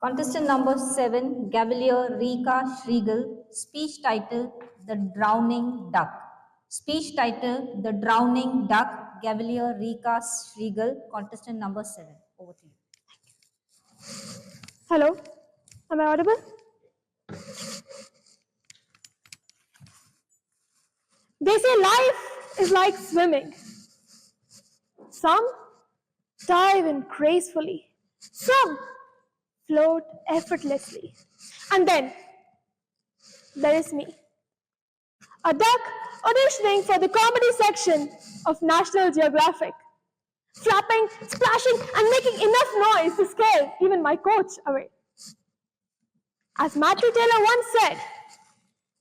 Contestant number 7, Cavalier Reeka Shrigal. Speech title, The Drowning Duck. Speech title, The Drowning Duck. Cavalier Reeka Shrigal. Contestant number 7. Over to you. Hello, am I audible? They say life is like swimming. Some dive in gracefully, some float effortlessly. And then there is me, a duck auditioning for the comedy section of National Geographic, flapping, splashing, and making enough noise to scare even my coach away. As Matthew Taylor once said,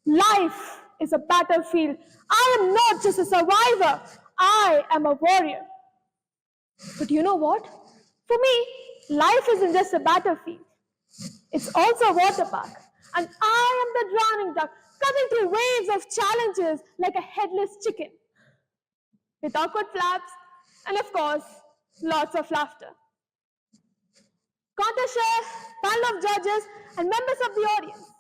life is a battlefield. I am not just a survivor, I am a warrior. But you know what? For me, life isn't just a battlefield. It's also a water park. And I am the drowning duck, cutting through waves of challenges like a headless chicken. With awkward flaps, and of course, lots of laughter. Contest chair, panel of judges, and members of the audience,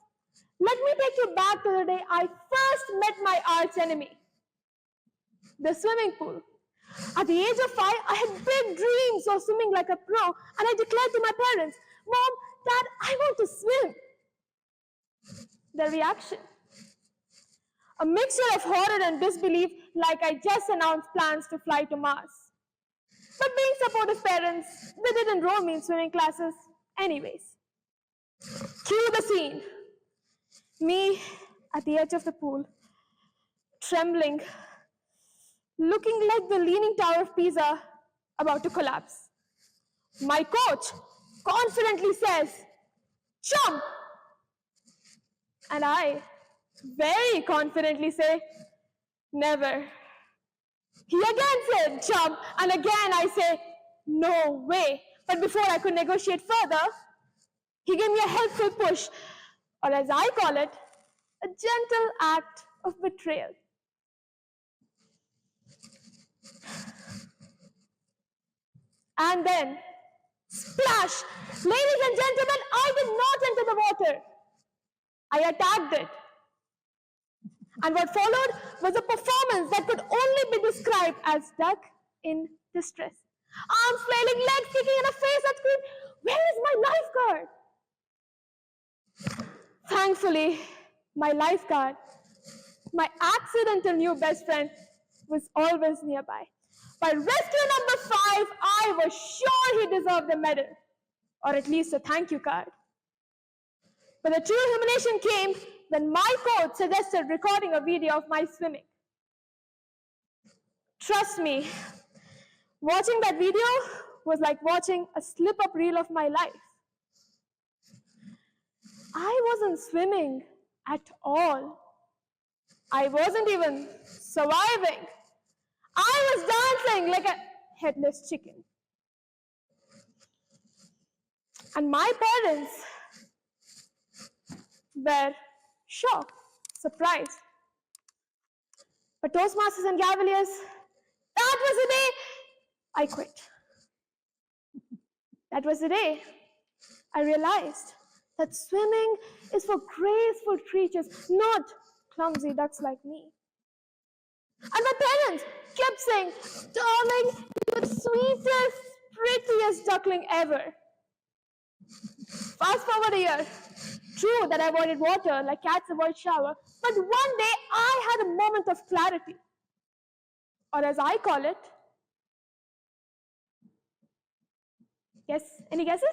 let me take you back to the day I first met my arch enemy, the swimming pool. At the age of 5, I had big dreams of swimming like a pro, and I declared to my parents, Mom, Dad, I want to swim. The reaction, a mixture of horror and disbelief, like I just announced plans to fly to Mars. But being supportive parents, they did enroll me in swimming classes anyways. Cue the scene. Me at the edge of the pool, trembling, looking like the Leaning Tower of Pisa about to collapse. My coach confidently says, jump! And I very confidently say, never. He again said, jump, and again I say, no way. But before I could negotiate further, he gave me a helpful push, or as I call it, a gentle act of betrayal. And then, splash! Ladies and gentlemen, I did not enter the water. I attacked it. And what followed was a performance that could only be described as duck in distress. Arms flailing, legs kicking, and a face that screamed, where is my lifeguard? Thankfully, my lifeguard, my accidental new best friend, was always nearby. By rescue number 5, I was sure he deserved a medal, or at least a thank you card. But the true humiliation came when my coach suggested recording a video of my swimming. Trust me, watching that video was like watching a slip-up reel of my life. I wasn't swimming at all. I wasn't even surviving. I was dancing like a headless chicken. And my parents were shocked, surprised. But Toastmasters and Cavaliers, that was the day I quit. That was the day I realized that swimming is for graceful creatures, not clumsy ducks like me. And my parents kept saying, darling, you're the sweetest, prettiest duckling ever. Fast forward a year. True that I avoided water like cats avoid shower, but one day I had a moment of clarity. Or as I call it, yes, any guesses?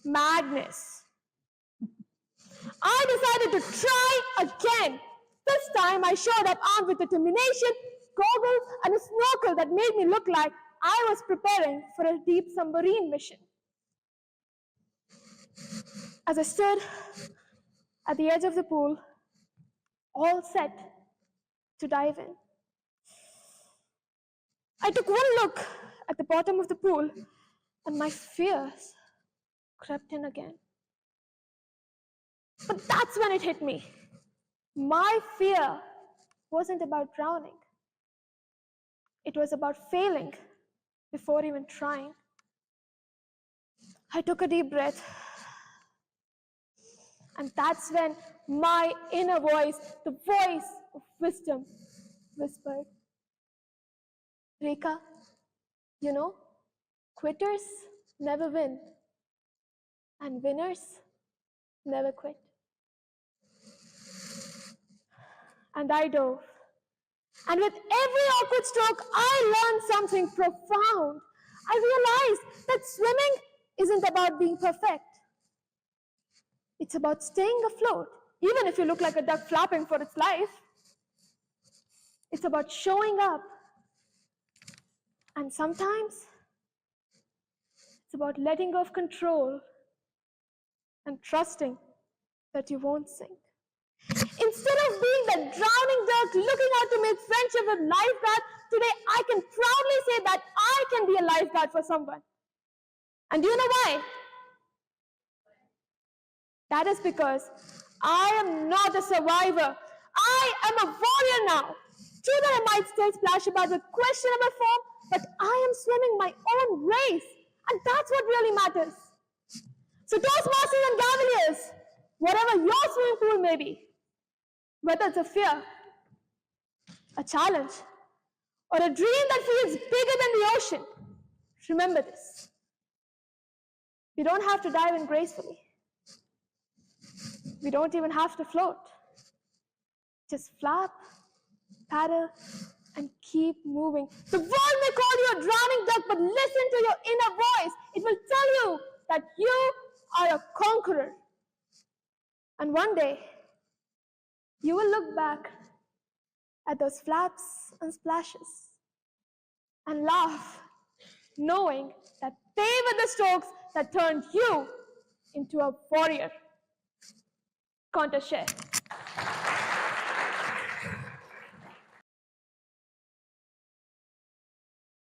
Madness. I decided to try again. This time I showed up armed with determination, goggles, and a snorkel that made me look like I was preparing for a deep submarine mission. As I stood at the edge of the pool, all set to dive in, I took one look at the bottom of the pool, and my fears crept in again. But that's when it hit me. My fear wasn't about drowning. It was about failing before even trying. I took a deep breath. And that's when my inner voice, the voice of wisdom, whispered, Reeka, you know, quitters never win, and winners never quit. And I dove. And with every awkward stroke, I learned something profound. I realized that swimming isn't about being perfect. It's about staying afloat, even if you look like a duck flapping for its life. It's about showing up. And sometimes it's about letting go of control and trusting that you won't sink. Instead of being the drowning duck looking out to make friendship with lifeguard, today I can proudly say that I can be a lifeguard for someone. And do you know why? That is because I am not a survivor. I am a warrior now. True that I might still splash about with questionable form, but I am swimming my own race. And that's what really matters. So Toastmasters and Cavaliers, whatever your swimming pool may be, whether it's a fear, a challenge, or a dream that feels bigger than the ocean, remember this. You don't have to dive in gracefully. We don't even have to float. Just flap, paddle, and keep moving. The world may call you a drowning duck, but listen to your inner voice. It will tell you that you are a conqueror. And one day, you will look back at those flaps and splashes and laugh, knowing that they were the strokes that turned you into a warrior. Counter share.